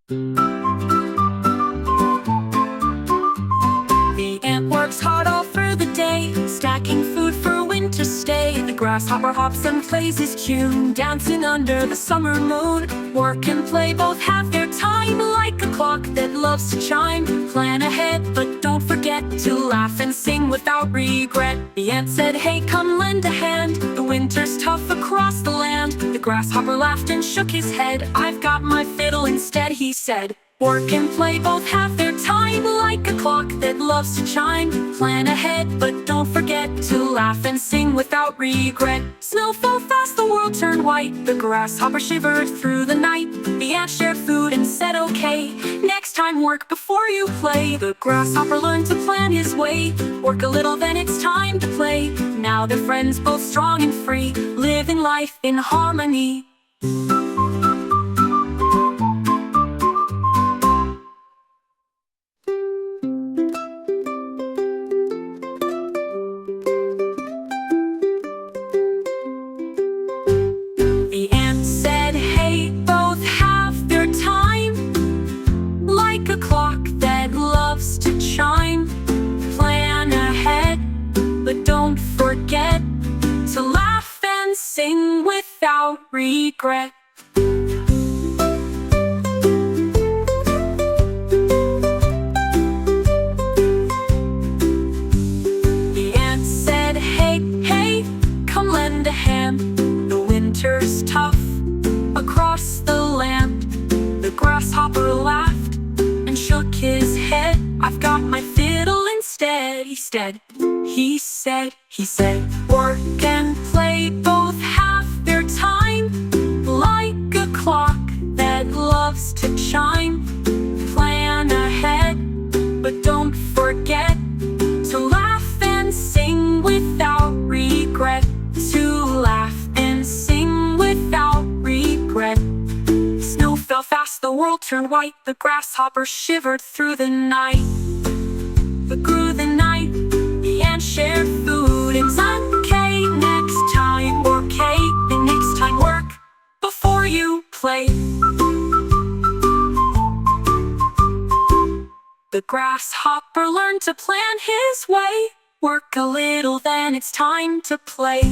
The ant works hard all through the day, stacking food for winter stay. The grasshopper hops and plays his tune, dancing under the summer moon. Work and play both have their time, like a clock that loves to chime. Plan ahead, but don't forget to laugh and sing without regret. The ant said, hey, come lend a hand. The winter's tough across the land. The grasshopper laughed and shook his head. I've got my fiddle instead, he said. Work and play both have their time, like a clock that loves to chime. Plan ahead, but don't forget to laugh and sing without regret. Snow fell fast, the world turned white. The grasshopper shivered through the night. The ant shared food and said, okay, next time work before you play. The grasshopper learned to plan his way. Work a little, then it's time to play. Now they're friends, both strong and free, living life in harmony. The ant said, hey, both have their time, like a clock that loves to chime. Plan ahead, but don't forget to laugh and sing without regret. The ant said, hey, hey, come lend a hand. The winter's tough across the land. The grasshopper laughed and shook his head. I've got my fiddle instead, he said. Work and play both have their time, like a clock that loves to chime. Plan ahead, but don't forget to laugh and sing without regret. To laugh and sing without regret. Snow fell fast, the world turned white. The grasshopper shivered through the night. But grew the night, the ant shared food and sang, okay, next time work, hey, and next time work before you play. The grasshopper learned to plan his way. Work a little, then it's time to play.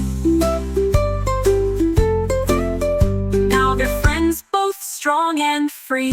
Now they're friends, both strong and free,